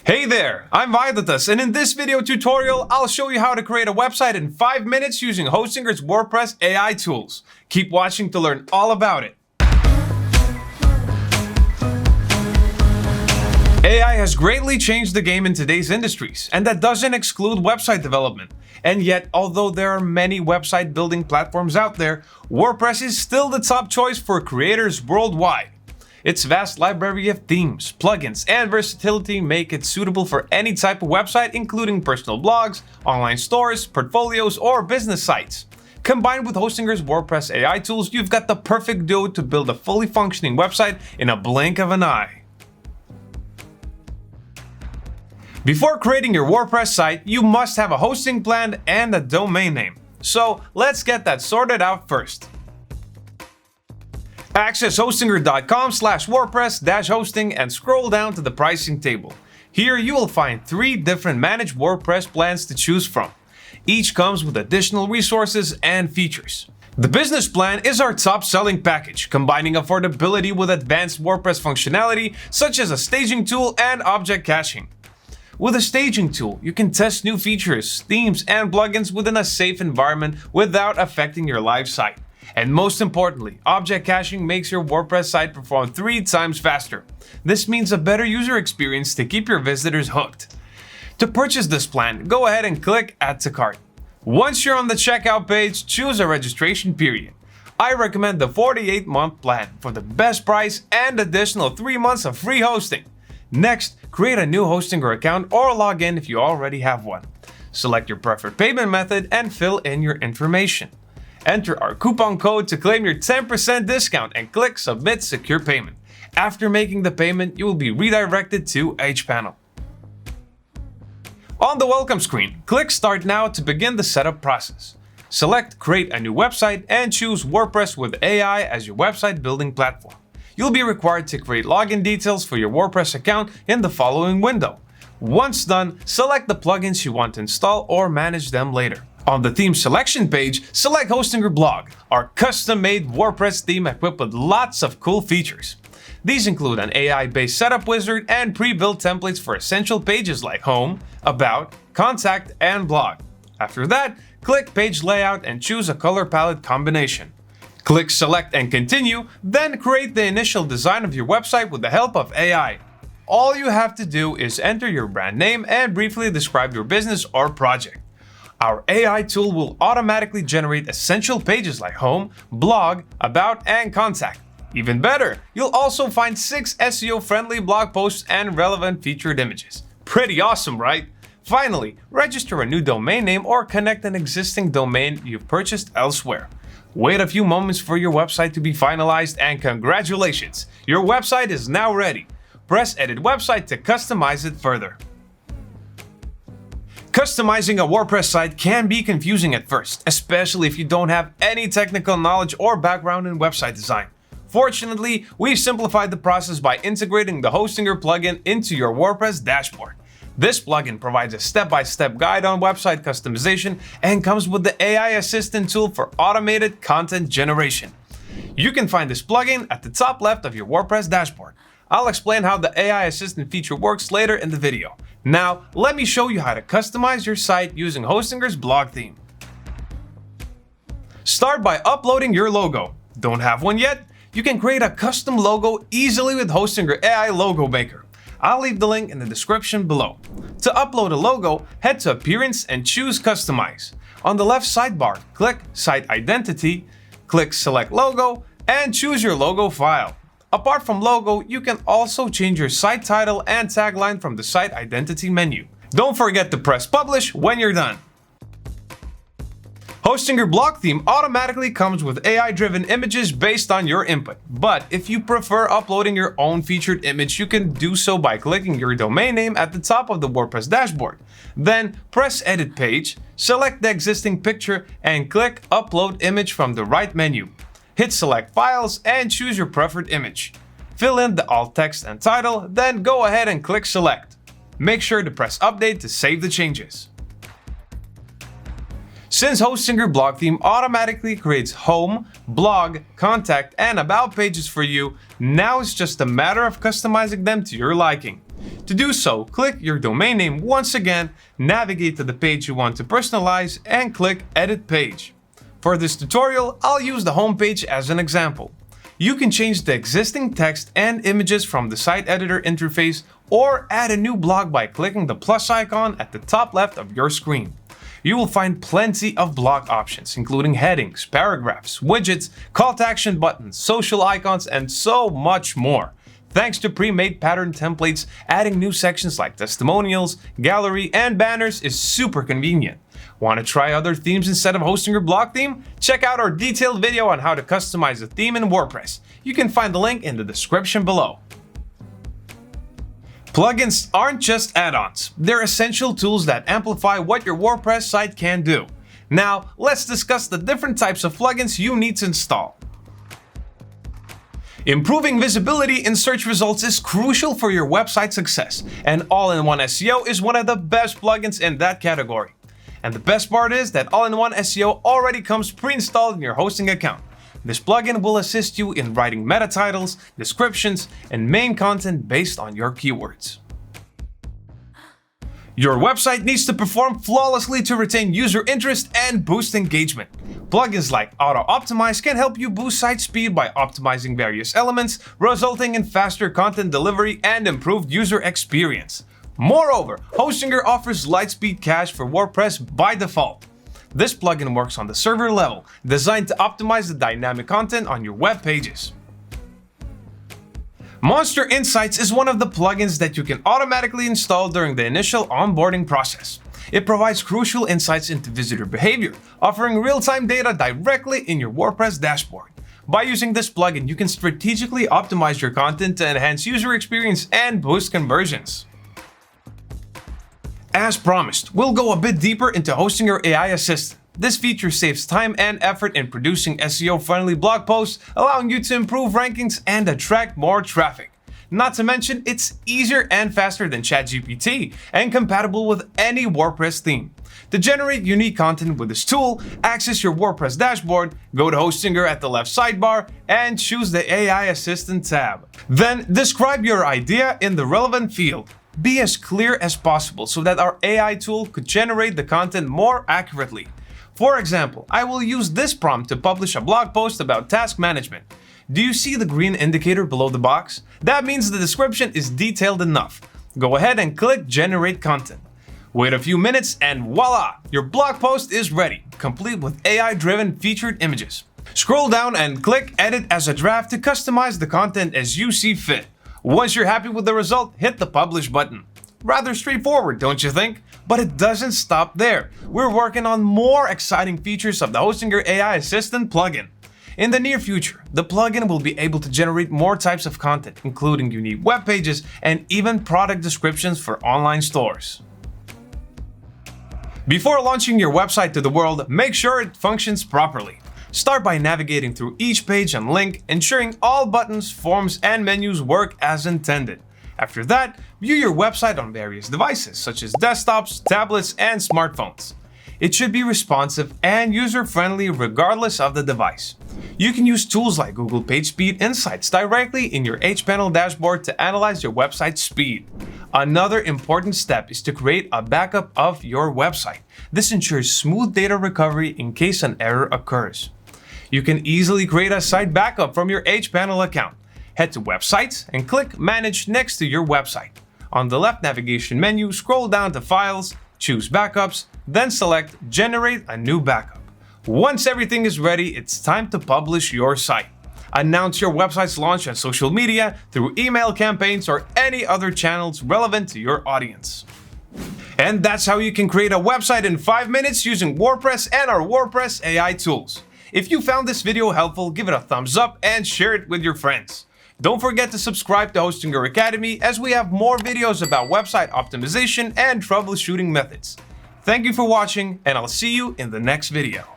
Hey there, I'm Violetus, and in this video tutorial, I'll show you how to create a website in 5 minutes using Hostinger's WordPress AI tools. Keep watching to learn all about it. AI has greatly changed the game in today's industries, and that doesn't exclude website development. And yet, although there are many website building platforms out there, WordPress is still the top choice for creators worldwide. Its vast library of themes, plugins, and versatility make it suitable for any type of website, including personal blogs, online stores, portfolios, or business sites. Combined with Hostinger's WordPress AI tools, you've got the perfect duo to build a fully functioning website in a blink of an eye. Before creating your WordPress site, you must have a hosting plan and a domain name. So let's get that sorted out first. Access hostinger.com/WordPress-hosting and scroll down to the pricing table. Here you will find 3 different managed WordPress plans to choose from. Each comes with additional resources and features. The business plan is our top selling package, combining affordability with advanced WordPress functionality such as a staging tool and object caching. With a staging tool, you can test new features, themes, and plugins within a safe environment without affecting your live site. And most importantly, object caching makes your WordPress site perform 3 times faster. This means a better user experience to keep your visitors hooked. To purchase this plan, go ahead and click Add to Cart. Once you're on the checkout page, choose a registration period. I recommend the 48-month plan for the best price and additional 3 months of free hosting. Next, create a new Hostinger account or log in if you already have one. Select your preferred payment method and fill in your information. Enter our coupon code to claim your 10% discount and click Submit Secure Payment. After making the payment, you will be redirected to HPanel. On the welcome screen, click Start Now to begin the setup process. Select Create a new website and choose WordPress with AI as your website building platform. You'll be required to create login details for your WordPress account in the following window. Once done, select the plugins you want to install or manage them later. On the theme selection page, select Hostinger Blog, our custom-made WordPress theme equipped with lots of cool features. These include an AI-based setup wizard and pre-built templates for essential pages like Home, About, Contact, and Blog. After that, click Page Layout and choose a color palette combination. Click Select and Continue, then create the initial design of your website with the help of AI. All you have to do is enter your brand name and briefly describe your business or project. Our AI tool will automatically generate essential pages like Home, Blog, About, and Contact. Even better, you'll also find 6 SEO-friendly blog posts and relevant featured images. Pretty awesome, right? Finally, register a new domain name or connect an existing domain you've purchased elsewhere. Wait a few moments for your website to be finalized and congratulations! Your website is now ready. Press Edit Website to customize it further. Customizing a WordPress site can be confusing at first, especially if you don't have any technical knowledge or background in website design. Fortunately, we've simplified the process by integrating the Hostinger plugin into your WordPress dashboard. This plugin provides a step-by-step guide on website customization and comes with the AI Assistant tool for automated content generation. You can find this plugin at the top left of your WordPress dashboard. I'll explain how the AI Assistant feature works later in the video. Now, let me show you how to customize your site using Hostinger's blog theme. Start by uploading your logo. Don't have one yet? You can create a custom logo easily with Hostinger AI Logo Maker. I'll leave the link in the description below. To upload a logo, head to Appearance and choose Customize. On the left sidebar, click Site Identity, click Select Logo, and choose your logo file. Apart from logo, you can also change your site title and tagline from the Site Identity menu. Don't forget to press Publish when you're done. Hostinger blog theme automatically comes with AI-driven images based on your input. But if you prefer uploading your own featured image, you can do so by clicking your domain name at the top of the WordPress dashboard. Then press Edit Page, select the existing picture, and click Upload Image from the right menu. Hit Select Files and choose your preferred image. Fill in the alt text and title, then go ahead and click Select. Make sure to press Update to save the changes. Since Hostinger blog theme automatically creates Home, Blog, Contact, and About pages for you, now it's just a matter of customizing them to your liking. To do so, click your domain name once again, navigate to the page you want to personalize, and click Edit Page. For this tutorial, I'll use the home page as an example. You can change the existing text and images from the site editor interface or add a new blog by clicking the plus icon at the top left of your screen. You will find plenty of blog options, including headings, paragraphs, widgets, call to action buttons, social icons, and so much more. Thanks to pre-made pattern templates, adding new sections like testimonials, gallery, and banners is super convenient. Want to try other themes instead of hosting your blog theme? Check out our detailed video on how to customize a theme in WordPress. You can find the link in the description below. Plugins aren't just add-ons. They're essential tools that amplify what your WordPress site can do. Now, let's discuss the different types of plugins you need to install. Improving visibility in search results is crucial for your website success, and All-in-One SEO is one of the best plugins in that category. And the best part is that All-in-One SEO already comes pre-installed in your hosting account. This plugin will assist you in writing meta titles, descriptions, and main content based on your keywords. Your website needs to perform flawlessly to retain user interest and boost engagement. Plugins like Auto Optimize can help you boost site speed by optimizing various elements, resulting in faster content delivery and improved user experience. Moreover, Hostinger offers Lightspeed Cache for WordPress by default. This plugin works on the server level, designed to optimize the dynamic content on your web pages. Monster Insights is one of the plugins that you can automatically install during the initial onboarding process. It provides crucial insights into visitor behavior, offering real-time data directly in your WordPress dashboard. By using this plugin, you can strategically optimize your content to enhance user experience and boost conversions. As promised, we'll go a bit deeper into hosting your AI assistant. This feature saves time and effort in producing SEO-friendly blog posts, allowing you to improve rankings and attract more traffic. Not to mention, it's easier and faster than ChatGPT and compatible with any WordPress theme. To generate unique content with this tool, access your WordPress dashboard, go to Hostinger at the left sidebar, and choose the AI Assistant tab. Then describe your idea in the relevant field. Be as clear as possible so that our AI tool could generate the content more accurately. For example, I will use this prompt to publish a blog post about task management. Do you see the green indicator below the box? That means the description is detailed enough. Go ahead and click Generate Content. Wait a few minutes and voila! Your blog post is ready, complete with AI-driven featured images. Scroll down and click Edit as a draft to customize the content as you see fit. Once you're happy with the result, hit the Publish button. Rather straightforward, don't you think? But it doesn't stop there. We're working on more exciting features of the Hostinger AI Assistant plugin. In the near future, the plugin will be able to generate more types of content, including unique web pages and even product descriptions for online stores. Before launching your website to the world, make sure it functions properly. Start by navigating through each page and link, ensuring all buttons, forms, and menus work as intended. After that, view your website on various devices, such as desktops, tablets, and smartphones. It should be responsive and user-friendly regardless of the device. You can use tools like Google PageSpeed Insights directly in your HPanel dashboard to analyze your website's speed. Another important step is to create a backup of your website. This ensures smooth data recovery in case an error occurs. You can easily create a site backup from your HPanel account. Head to Websites and click Manage next to your website. On the left navigation menu, scroll down to Files, choose Backups, then select Generate a new backup. Once everything is ready, it's time to publish your site. Announce your website's launch on social media, through email campaigns, or any other channels relevant to your audience. And that's how you can create a website in 5 minutes using WordPress and our WordPress AI tools. If you found this video helpful, give it a thumbs up and share it with your friends. Don't forget to subscribe to Hostinger Academy as we have more videos about website optimization and troubleshooting methods. Thank you for watching, and I'll see you in the next video.